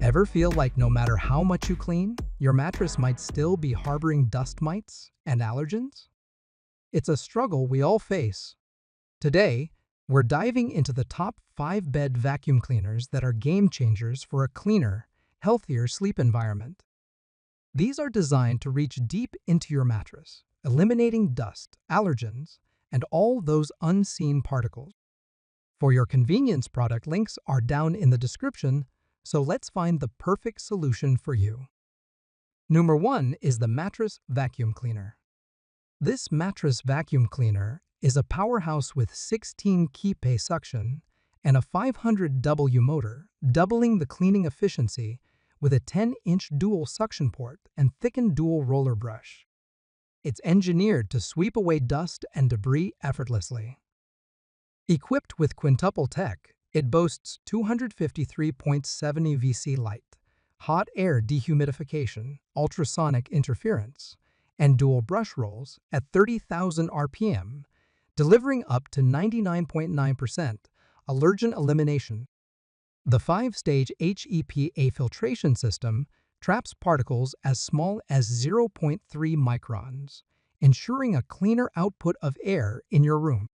Ever feel like no matter how much you clean, your mattress might still be harboring dust mites and allergens? It's a struggle we all face. Today, we're diving into the top 5 bed vacuum cleaners that are game changers for a cleaner, healthier sleep environment. These are designed to reach deep into your mattress, eliminating dust, allergens, and all those unseen particles. For your convenience, product links are down in the description, so let's find the perfect solution for you. Number 1 is the mattress vacuum cleaner. This mattress vacuum cleaner is a powerhouse with 16 key suction and a 500W motor, doubling the cleaning efficiency with a 10-inch dual suction port and thickened dual roller brush. It's engineered to sweep away dust and debris effortlessly. Equipped with quintuple tech, it boasts 253.70 VC light, hot air dehumidification, ultrasonic interference, and dual brush rolls at 30,000 RPM, delivering up to 99.9% allergen elimination. The 5-stage HEPA filtration system traps particles as small as 0.3 microns, ensuring a cleaner output of air in your room.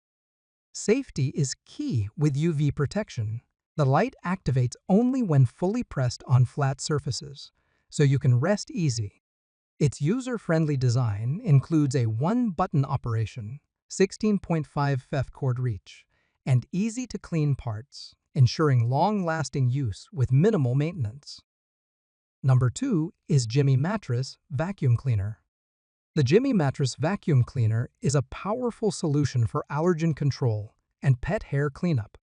Safety is key with UV protection. The light activates only when fully pressed on flat surfaces, so you can rest easy. Its user-friendly design includes a one-button operation, 16.5 Fef cord reach, and easy-to-clean parts, ensuring long-lasting use with minimal maintenance. Number 2 is Jimmy Mattress Vacuum Cleaner. The Jimmy Mattress Vacuum Cleaner is a powerful solution for allergen control and pet hair cleanup.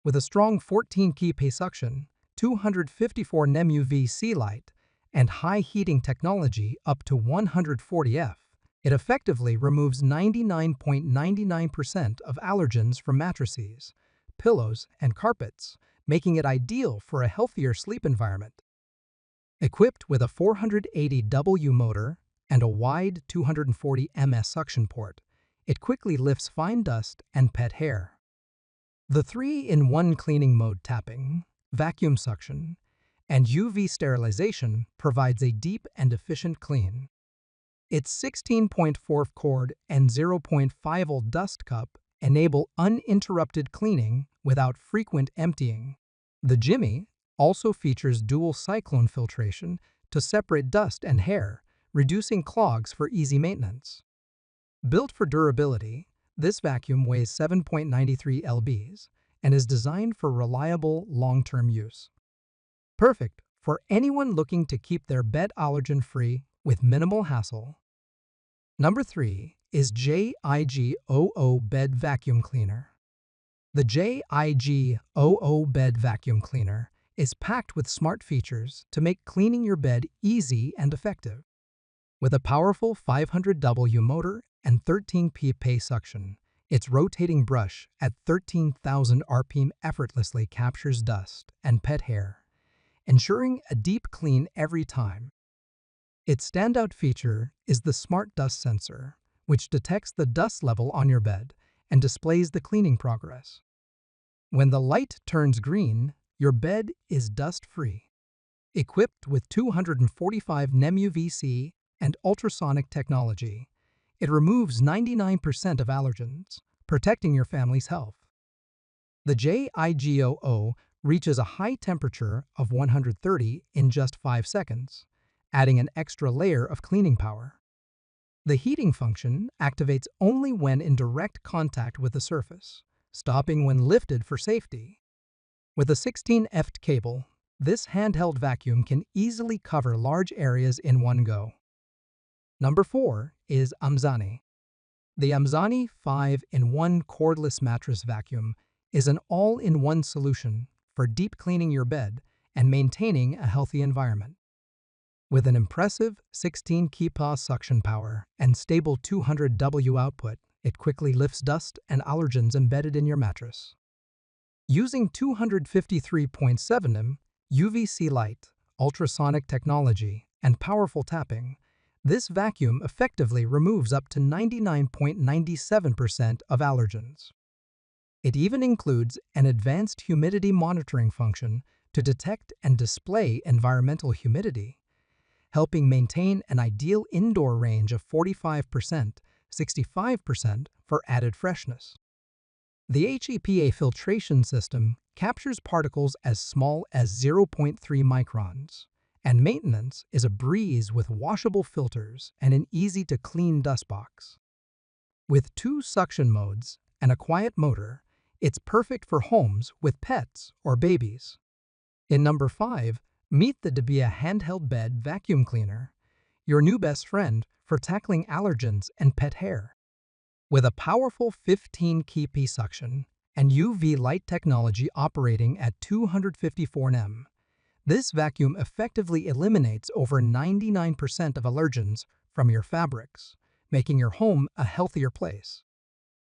With a strong 14 key suction, 254 NEM UVC light, and high heating technology up to 140 F, it effectively removes 99.99% of allergens from mattresses, pillows, and carpets, making it ideal for a healthier sleep environment. Equipped with a 480W motor and a wide 240 ms suction port, it quickly lifts fine dust and pet hair. The 3-in-1 cleaning mode tapping, vacuum suction, and UV sterilization provides a deep and efficient clean. Its 16.4 cord and 0.5 dust cup enable uninterrupted cleaning without frequent emptying. The Jimmy also features dual cyclone filtration to separate dust and hair, reducing clogs for easy maintenance. Built for durability, this vacuum weighs 7.93 lbs and is designed for reliable long-term use. Perfect for anyone looking to keep their bed allergen-free with minimal hassle. Number 3 is JIG00 Bed Vacuum Cleaner. The JIG00 Bed Vacuum Cleaner is packed with smart features to make cleaning your bed easy and effective. With a powerful 500W motor and 13 psi suction, its rotating brush at 13,000 RPM effortlessly captures dust and pet hair, ensuring a deep clean every time. Its standout feature is the smart dust sensor, which detects the dust level on your bed and displays the cleaning progress. When the light turns green, your bed is dust-free. Equipped with 245 NEM UVC and ultrasonic technology, it removes 99% of allergens, protecting your family's health. The JIG00 reaches a high temperature of 130 in just 5 seconds, adding an extra layer of cleaning power. The heating function activates only when in direct contact with the surface, stopping when lifted for safety. With a 16F cable, this handheld vacuum can easily cover large areas in one go. Number 4 is Amzani. The Amzani 5-in-1 cordless mattress vacuum is an all-in-one solution for deep cleaning your bed and maintaining a healthy environment. With an impressive 16 key suction power and stable 200W output, it quickly lifts dust and allergens embedded in your mattress. Using 253.7 NEM UVC light, ultrasonic technology, and powerful tapping, this vacuum effectively removes up to 99.97% of allergens. It even includes an advanced humidity monitoring function to detect and display environmental humidity, helping maintain an ideal indoor range of 45%, 65% for added freshness. The HEPA filtration system captures particles as small as 0.3 microns, and maintenance is a breeze with washable filters and an easy-to-clean dustbox. With 2 suction modes and a quiet motor, it's perfect for homes with pets or babies. In number 5, meet the Debia handheld bed vacuum cleaner, your new best friend for tackling allergens and pet hair. With a powerful 15 kp suction and UV light technology operating at 254 nm, this vacuum effectively eliminates over 99% of allergens from your fabrics, making your home a healthier place.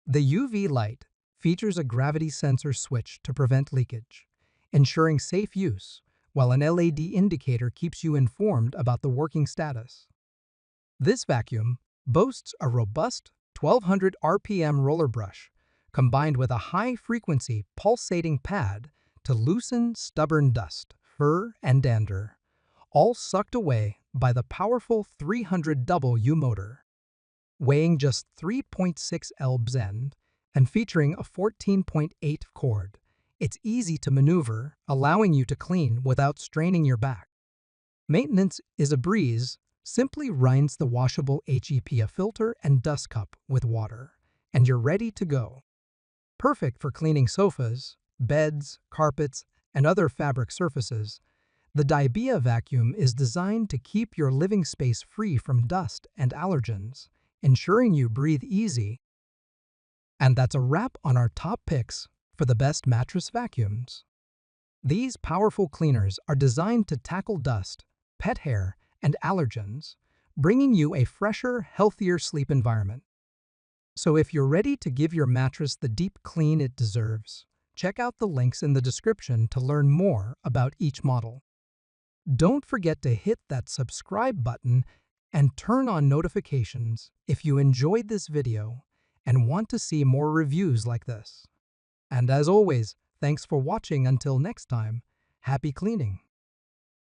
The UV light features a gravity sensor switch to prevent leakage, ensuring safe use, while an LED indicator keeps you informed about the working status. This vacuum boasts a robust 1200 RPM roller brush combined with a high-frequency pulsating pad to loosen stubborn dust, fur, and dander, all sucked away by the powerful 300W motor. Weighing just 3.6 lbs and featuring a 14.8 cord, it's easy to maneuver, allowing you to clean without straining your back. Maintenance is a breeze. Simply rinse the washable HEPA filter and dust cup with water, and you're ready to go. Perfect for cleaning sofas, beds, carpets, and other fabric surfaces, the Debia vacuum is designed to keep your living space free from dust and allergens, ensuring you breathe easy. And that's a wrap on our top picks for the best mattress vacuums. These powerful cleaners are designed to tackle dust, pet hair, and allergens, bringing you a fresher, healthier sleep environment. So if you're ready to give your mattress the deep clean it deserves, check out the links in the description to learn more about each model. Don't forget to hit that subscribe button and turn on notifications if you enjoyed this video and want to see more reviews like this. And as always, thanks for watching. Until next time, happy cleaning!